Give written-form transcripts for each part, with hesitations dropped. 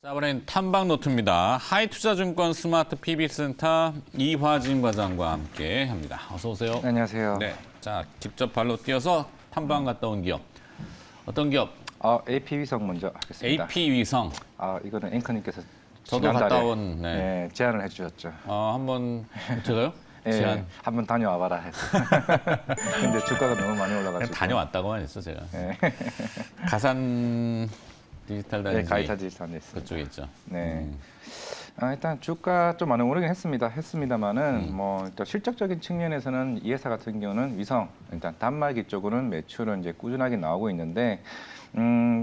자, 이번엔 탐방 노트입니다. 하이투자증권 스마트 PB센터 이화진 과장과 함께 합니다. 어서 오세요. 네, 안녕하세요. 네, 자 직접 발로 뛰어서 탐방 갔다 온 기업. 어떤 기업? AP 위성 먼저 하겠습니다. AP 위성. 이거는 앵커님께서 저도 지난달에 갔다 온. 네. 제안을 해주셨죠. 한번 제가요? 예, 제안. 한번 다녀와봐라 해서. 근데 주가가 너무 많이 올라가지고. 그냥 다녀왔다고만 했어 제가. 네, 가산 디지털 네 단지 가이타 지산에 있습니다. 그쪽에 있죠. 네. 일단 주가 좀 많이 오르긴 했습니다만은 뭐 일단 실적적인 측면에서는 이 회사 같은 경우는 위성 일단 단말기 쪽으로는 매출은 이제 꾸준하게 나오고 있는데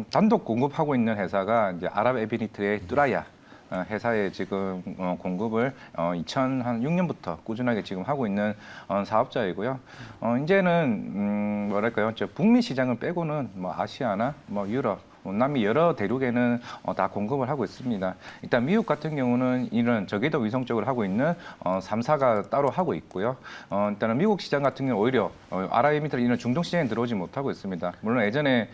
단독 공급하고 있는 회사가 이제 아랍에미리트의 뚜라야 회사에 지금 공급을 2006년부터 꾸준하게 지금 하고 있는 사업자이고요. 이제는 뭐랄까요, 북미 시장을 빼고는 뭐 아시아나 뭐 유럽 남미 여러 대륙에는 다 공급을 하고 있습니다. 일단 미국 같은 경우는 이런 저궤도 위성 쪽을 하고 있는 3사가 따로 하고 있고요. 일단은 미국 시장 같은 경우는 오히려 아랍에미리트나 이런 중동 시장에 들어오지 못하고 있습니다. 물론 예전에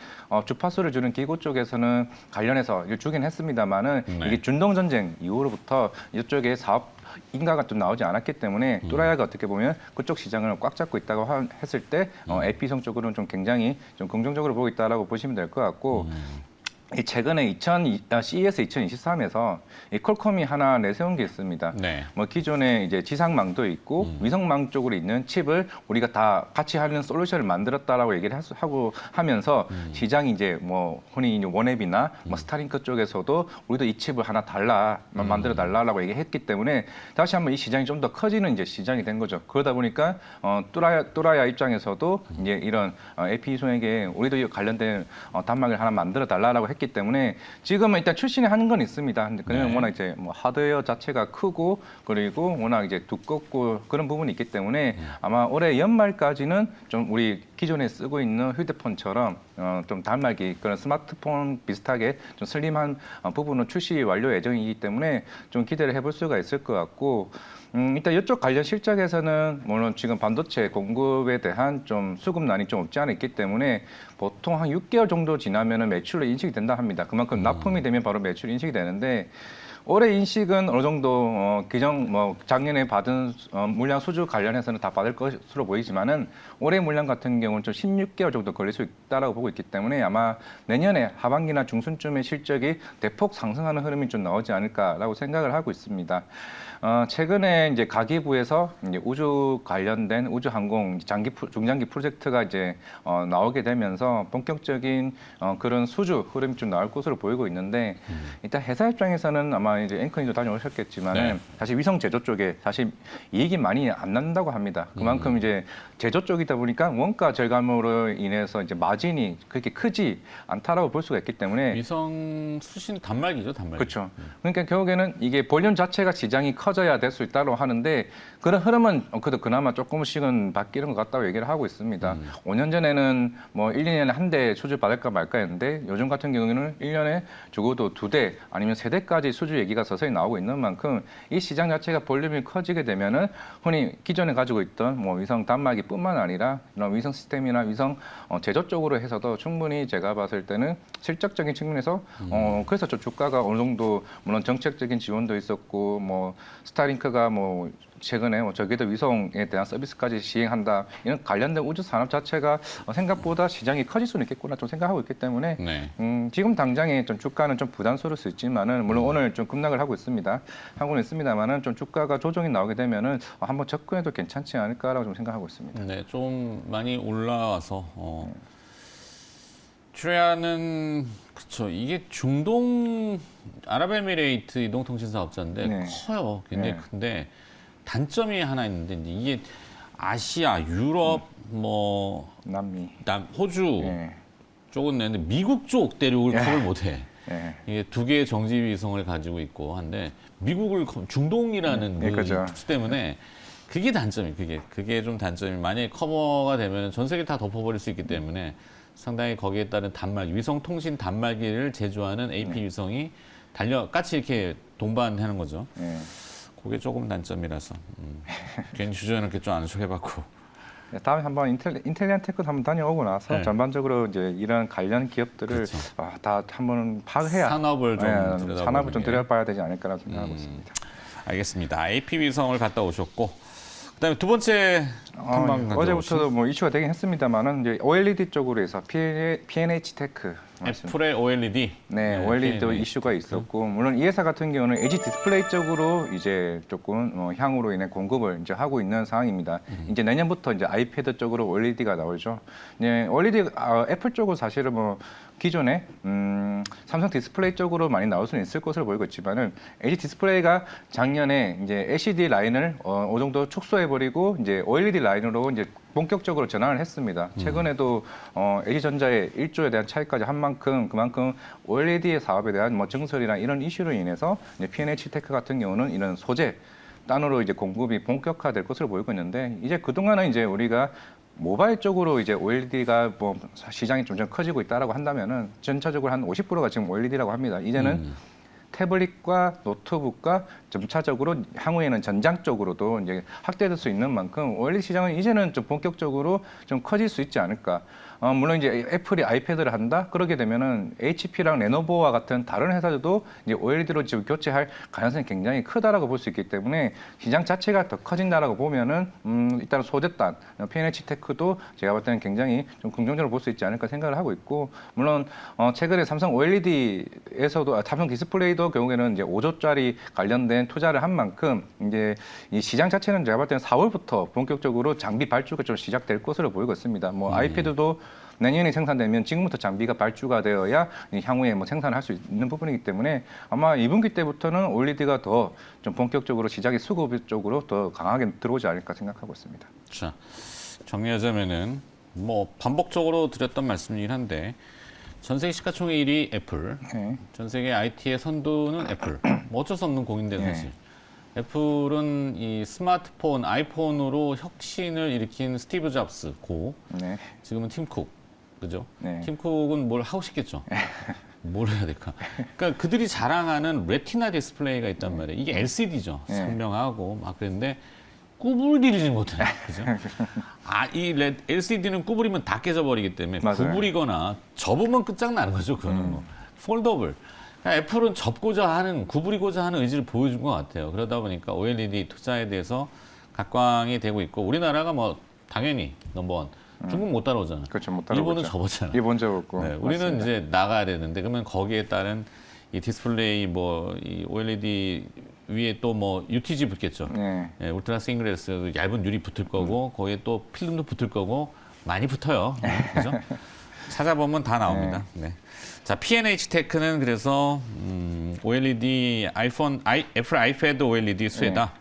주파수를 주는 기구 쪽에서는 관련해서 주긴 했습니다만은 이게 중동 전쟁 이후로부터 이쪽에 사업 인가가 좀 나오지 않았기 때문에 뚜라야가 어떻게 보면 그쪽 시장을 꽉 잡고 있다고 했을 때 AP성 쪽으로는 좀 굉장히 좀 긍정적으로 보고 있다라고 보시면 될 것 같고 최근에 CES 2023에서 이 퀄컴이 하나 내세운 게 있습니다. 네. 뭐 기존에 이제 지상망도 있고 위성망 쪽으로 있는 칩을 우리가 다 같이 하는 솔루션을 만들었다라고 얘기를 하고 하면서 시장이 이제 뭐 흔히 이제 원앱이나 뭐 스타링크 쪽에서도 우리도 이 칩을 하나 만들어 달라라고 얘기했기 때문에 다시 한번 이 시장이 좀 더 커지는 이제 시장이 된 거죠. 그러다 보니까 뚜라야 입장에서도 이제 이런 AP 위성에게 우리도 관련된 단말기를 하나 만들어 달라라고 했기 때문에 지금은 일단 출신에 하는 건 있습니다. 근데 그는 워낙 이제 뭐 하드웨어 자체가 크고 그리고 워낙 이제 두껍고 그런 부분이 있기 때문에 아마 올해 연말까지는 좀 우리 기존에 쓰고 있는 휴대폰처럼 좀 단말기 그런 스마트폰 비슷하게 좀 슬림한 부분은 출시 완료 예정이기 때문에 좀 기대를 해볼 수가 있을 것 같고 일단 이쪽 관련 실적에서는 물론 지금 반도체 공급에 대한 좀 수급난이 좀 없지 않아 있기 때문에 보통 한 6개월 정도 지나면은 매출로 인식이 된다 합니다. 그만큼 납품이 되면 바로 매출 인식이 되는데 올해 인식은 어느 정도 작년에 받은 물량 수주 관련해서는 다 받을 것으로 보이지만은 올해 물량 같은 경우는 좀 16개월 정도 걸릴 수 있다라고 보고 있기 때문에 아마 내년에 하반기나 중순쯤에 실적이 대폭 상승하는 흐름이 좀 나오지 않을까라고 생각을 하고 있습니다. 최근에 이제 가계부에서 이제 우주 관련된 우주 항공 중장기 프로젝트가 이제 나오게 되면서 본격적인 그런 수주 흐름이 좀 나올 것으로 보이고 있는데 일단 회사 입장에서는 아마 이제 앵커님도 다녀오셨겠지만은 사실 위성 제조 쪽에 사실 이익이 많이 안 난다고 합니다. 그만큼 이제 제조 쪽이다 보니까 원가 절감으로 인해서 이제 마진이 그렇게 크지 않다라고 볼 수가 있기 때문에 위성 수신 단말기죠, 단말기. 그렇죠. 그러니까 결국에는 이게 볼륨 자체가 시장이 커져야 될 수 있다고 하는데 그런 흐름은 그래도 그나마 조금씩은 바뀌는 것 같다고 얘기를 하고 있습니다. 5년 전에는 뭐 1, 2년에 한 대 수주 받을까 말까 했는데 요즘 같은 경우에는 1년에 적어도 2대 아니면 3대까지 수주 얘기가 서서히 나오고 있는 만큼 이 시장 자체가 볼륨이 커지게 되면은 흔히 기존에 가지고 있던 뭐 위성 단말기뿐만 아니라 이런 위성 시스템이나 위성 제조 쪽으로 해서도 충분히 제가 봤을 때는 실적적인 측면에서 그래서 좀 주가가 어느 정도 물론 정책적인 지원도 있었고 뭐 스타링크가 뭐 최근에 저궤도 위성에 대한 서비스까지 시행한다 이런 관련된 우주 산업 자체가 생각보다 시장이 커질 수는 있겠구나 좀 생각하고 있기 때문에 지금 당장에 좀 주가는 좀 부담스러울 수 있지만은 물론 오늘 좀 급락을 하고 있습니다만은 좀 주가가 조정이 나오게 되면은 한번 접근해도 괜찮지 않을까라고 좀 생각하고 있습니다. 네, 좀 많이 올라와서 뚜라야는 그렇죠. 이게 중동 아랍에미레이트 이동통신 사업자인데 커요. 굉장히 큰데 단점이 하나 있는데 이게 아시아, 유럽, 뭐 남미, 호주 쪽은 내는데 미국 쪽 대륙을 커버를 못해. 이게 2개의 정지 위성을 가지고 있고 한데 미국을 중동이라는 그 특수 때문에 그게 단점이 그게 좀 단점이 만약에 커버가 되면 전 세계 다 덮어버릴 수 있기 때문에 상당히 거기에 따른 단말기 위성 통신 단말기를 제조하는 AP 위성이 같이 이렇게 동반하는 거죠. 그게 조금 단점이라서 괜히 주저해놓게 좀 안 해봤고 다음에 한번 인텔리안테크 한번 다녀오고 나서 네. 전반적으로 이제 이런 관련 기업들을 그렇죠. 다 한번 파악해야 산업을 좀 산업을 좀 게. 들여다봐야 되지 않을까라는 생각하고 있습니다. 알겠습니다. AP 위성을 갔다 오셨고 그다음에 두 번째 탐방 어제부터도 뭐 이슈가 되긴 했습니다만은 이제 OLED 쪽으로 해서 P&H 테크 애플의 OLED. 네, OLED도 이슈가 있었고 물론 이 회사 같은 경우는 LG 디스플레이 쪽으로 이제 조금 향후로 인해 공급을 이제 하고 있는 상황입니다. 이제 내년부터 이제 아이패드 쪽으로 OLED가 나오죠. 네, OLED 애플 쪽은 사실은 뭐 기존에 삼성 디스플레이 쪽으로 많이 나올 수는 있을 것으로 보이고 있지만은 LG 디스플레이가 작년에 이제 LCD 라인을 어느 정도 축소해버리고 이제 OLED 라인으로 이제 본격적으로 전환을 했습니다. 최근에도 LG전자의 1조에 대한 차이까지 한 만큼 그만큼 OLED의 사업에 대한 뭐 증설이나 이런 이슈로 인해서 이제 P&H 테크 같은 경우는 이런 소재 단으로 이제 공급이 본격화될 것으로 보이고 있는데 이제 그동안은 이제 우리가 모바일 쪽으로 이제 OLED가 뭐 시장이 점점 커지고 있다라고 한다면은 전체적으로 한 50%가 지금 OLED라고 합니다. 이제는 태블릿과 노트북과 점차적으로 향후에는 전장 쪽으로도 이제 확대될 수 있는 만큼 OLED 시장은 이제는 좀 본격적으로 좀 커질 수 있지 않을까. 물론 이제 애플이 아이패드를 한다 그러게 되면은 HP랑 레노버와 같은 다른 회사들도 이제 OLED로 지금 교체할 가능성이 굉장히 크다라고 볼 수 있기 때문에 시장 자체가 더 커진다라고 보면은 일단 소재단 P&H 테크도 제가 볼 때는 굉장히 좀 긍정적으로 볼 수 있지 않을까 생각을 하고 있고 물론 최근에 삼성 OLED에서도 삼성 디스플레이도 결국에는 이제 5조짜리 관련된 투자를 한 만큼 이제 이 시장 자체는 제가 볼 때는 4월부터 본격적으로 장비 발주가 좀 시작될 것으로 보이고 있습니다. 뭐 아이패드도 내년에 생산되면 지금부터 장비가 발주가 되어야 향후에 뭐 생산할 수 있는 부분이기 때문에 아마 2분기 때부터는 OLED가 더 좀 본격적으로 시장의 수급 쪽으로 더 강하게 들어오지 않을까 생각하고 있습니다. 자, 정리하자면은 뭐 반복적으로 드렸던 말씀이긴 한데 전 세계 시가총액 1위 애플, 네. 전 세계 IT의 선두는 애플. 뭐 어쩔 수 없는 공인데 사실. 애플은 이 스마트폰, 아이폰으로 혁신을 일으킨 스티브 잡스 고, 네. 지금은 팀 쿡, 그죠? 네. 팀 쿡은 뭘 하고 싶겠죠? 뭘 해야 될까? 그러니까 그들이 자랑하는 레티나 디스플레이가 있단 말이에요. 이게 LCD죠. 네. 선명하고 막 그랬는데 구부리지 못해, 그죠? 이 LCD는 구부리면 다 깨져버리기 때문에 맞아요. 구부리거나 접으면 끝장나는 거죠. 그거는 뭐 폴더블. 그러니까 애플은 접고자 하는, 구부리고자 하는 의지를 보여준 것 같아요. 그러다 보니까 OLED 투자에 대해서 각광이 되고 있고 우리나라가 뭐 당연히 넘버원. 중국 못 따라오잖아. 그렇죠. 못 따라오고 일본은 있죠. 접었잖아. 일본 접었고. 네, 우리는 맞습니다. 이제 나가야 되는데 그러면 거기에 따른 이 디스플레이 뭐 이 OLED 위에 또 뭐 UTG 붙겠죠. 네. 예, 울트라 싱글레스 얇은 유리 붙을 거고 거기에 또 필름도 붙을 거고 많이 붙어요. 그죠? 찾아보면 다 나옵니다. 네. 자, P&H 테크는 그래서 OLED 애플 아이패드 OLED 수혜다.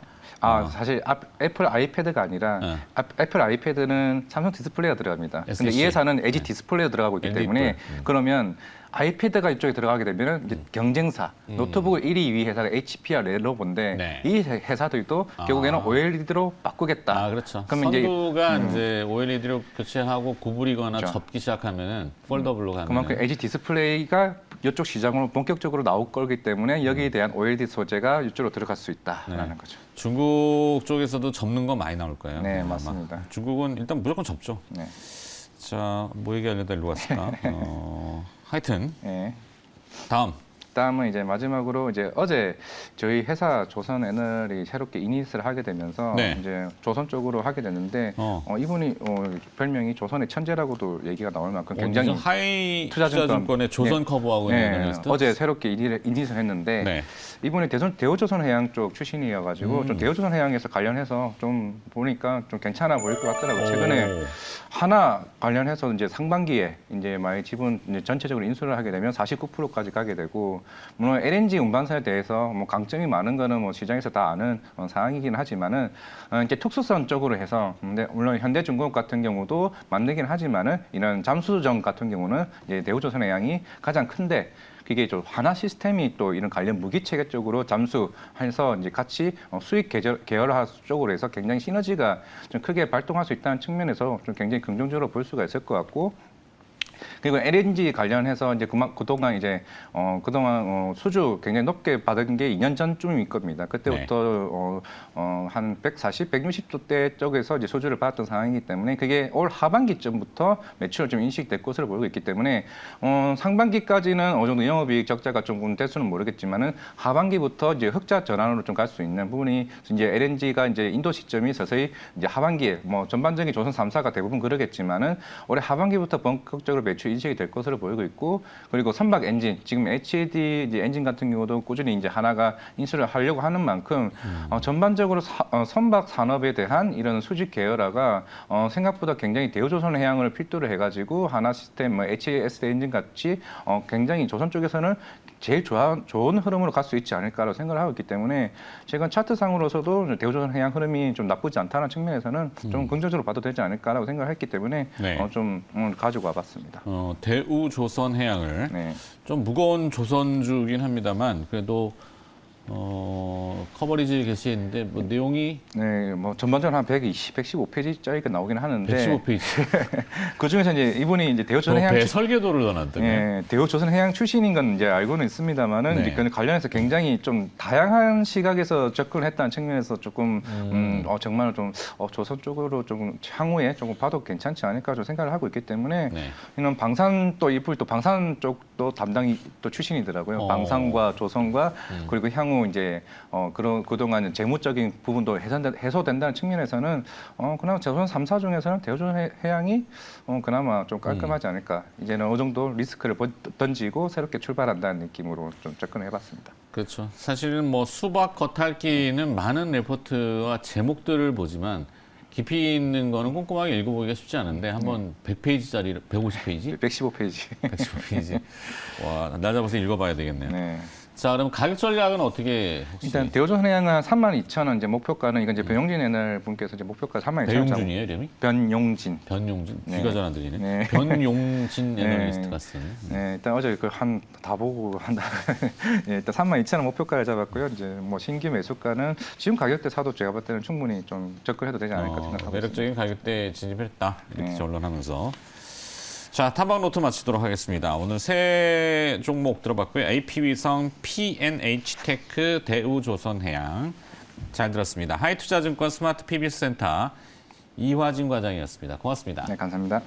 사실 애플 아이패드가 아니라 네. 애플 아이패드는 삼성 디스플레이가 들어갑니다. 근데 SDC. 이 회사는 LG 디스플레이가 들어가고 있기 LG 때문에 걸. 그러면 아이패드가 이쪽에 들어가게 되면 이제 경쟁사 노트북을 1위, 2위 회사가 HP와 레노버인데 네. 이 회사들도 결국에는 OLED로 바꾸겠다. 그렇죠. 그러면 선두가 이제 OLED로 교체하고 구부리거나 그렇죠. 접기 시작하면은 폴더블로 가면 그만큼 LG 디스플레이가 이쪽 시장으로 본격적으로 나올 거기 때문에 여기에 대한 OLED 소재가 이쪽으로 들어갈 수 있다라는 거죠. 중국 쪽에서도 접는 거 많이 나올 거예요. 네, 아마. 맞습니다. 중국은 일단 무조건 접죠. 네. 자, 뭐 얘기하려다 일로 갔을까? 하여튼 네. 다음 이제 마지막으로 이제 어제 저희 회사 조선에너지 새롭게 이닛을 하게 되면서 네. 이제 조선 쪽으로 하게 됐는데 이분이 별명이 조선의 천재라고도 얘기가 나올 만큼 굉장히 하이 투자증권. 투자증권의 조선 네. 커버하고 있는 네, 애널리스트. 어제 새롭게 이닛을 했는데 네. 이분이 대우조선해양 쪽 출신이어가지고 좀 대우조선해양에서 관련해서 좀 보니까 좀 괜찮아 보일 것 같더라고요. 최근에 하나 관련해서 이제 상반기에 이제 많이 지분 이제 전체적으로 인수를 하게 되면 49%까지 가게 되고 물론 LNG 운반사에 대해서 뭐 강점이 많은 거는 뭐 시장에서 다 아는 상황이긴 하지만은 이제 특수선 쪽으로 해서 근데 물론 현대중공업 같은 경우도 만들긴 하지만은 이런 잠수정 같은 경우는 이제 대우조선해양이 가장 큰데 그게 좀 하나 시스템이 또 이런 관련 무기 체계 쪽으로 잠수해서 이제 같이 수익 계열화 쪽으로 해서 굉장히 시너지가 좀 크게 발동할 수 있다는 측면에서 좀 굉장히 긍정적으로 볼 수가 있을 것 같고 그리고 LNG 관련해서 이제 그동안 이제 수주 굉장히 높게 받은 게 2년 전쯤일 겁니다. 그때부터 한 140, 160도 쪽에서 이제 수주를 받았던 상황이기 때문에 그게 올 하반기쯤부터 매출을 좀 인식될 것으로 보이고 있기 때문에 상반기까지는 어느 정도 영업이익 적자가 조금 될 수는 모르겠지만은 하반기부터 이제 흑자 전환으로 좀 갈 수 있는 부분이 이제 LNG가 이제 인도 시점이 서서히 이제 하반기에 뭐 전반적인 조선 3사가 대부분 그러겠지만은 올해 하반기부터 본격적으로 매출 인식이 될 것으로 보이고 있고 그리고 선박 엔진 지금 HAD 이제 엔진 같은 경우도 꾸준히 이제 하나가 인수를 하려고 하는 만큼 전반적으로 선박 산업에 대한 이런 수직 계열화가 생각보다 굉장히 대우조선해양을 필두로 해가지고 하나 시스템, 뭐 HAS 엔진 같이 굉장히 조선 쪽에서는 제일 좋은 흐름으로 갈 수 있지 않을까라고 생각을 하고 있기 때문에 최근 차트상으로서도 대우조선해양 흐름이 좀 나쁘지 않다는 측면에서는 좀 긍정적으로 봐도 되지 않을까라고 생각을 했기 때문에 네. 좀 가지고 와봤습니다. 대우조선해양을 네. 좀 무거운 조선주긴 합니다만 그래도 커버리지 게시했는데 뭐 내용이 네, 뭐 전반적으로 한 120, 115페이지짜리가 나오긴 하는데 115페이지. 그 중에서 이제 이분이 이제 대우조선해양 배 설계도를 넣어놨더니 네, 대우조선해양 출신인 건 이제 알고는 있습니다만은 네. 이제 그 관련해서 굉장히 좀 다양한 시각에서 접근했다는 측면에서 조금 정말 좀 조선 쪽으로 조금 향후에 조금 봐도 괜찮지 않을까 좀 생각을 하고 있기 때문에 네. 이런 방산 또 이분 또 방산 쪽도 담당이 또 출신이더라고요. 방산과 조선과 그리고 향후 이제 그동안 재무적인 부분도 해소된다는 측면에서는 그나마 조선 3사 중에서는 대우조선해양이 그나마 좀 깔끔하지 않을까. 이제는 어느 정도 리스크를 던지고 새롭게 출발한다는 느낌으로 좀 접근해봤습니다. 그렇죠. 사실은 뭐 수박 겉핥기는 많은 레포트와 제목들을 보지만 깊이 있는 거는 꼼꼼하게 읽어보기가 쉽지 않은데 한번 100페이지짜리 150페이지? 115페이지. 115페이지. 와, 날 잡아서 읽어봐야 되겠네요. 네. 자, 그럼 가격 전략은 어떻게 혹시? 일단 대우조선해양은 32,000원 이제 목표가는 이건 이제 변용진 애널 분께서 이제 목표가 32,000원. 배용준이에요, 이름이? 변용진. 변용진? 네. 귀가 잘 안 들리네. 네. 변용진 네. 애널리스트가 쓴. 네, 일단 어제 그 한 다 보고 한다. 네, 일단 32,000원 목표가를 잡았고요. 이제 뭐 신규 매수가는 지금 가격대 사도 제가 볼 때는 충분히 좀 접근해도 되지 않을까 생각하고 있습니다. 매력적인 가격대에 진입했다. 이렇게 네. 전론하면서. 자, 탐방 노트 마치도록 하겠습니다. 오늘 세 종목 들어봤고요. AP위성, PNH테크, 대우조선해양. 잘 들었습니다. 하이투자증권 스마트 PBS 센터 이화진 과장이었습니다. 고맙습니다. 네, 감사합니다.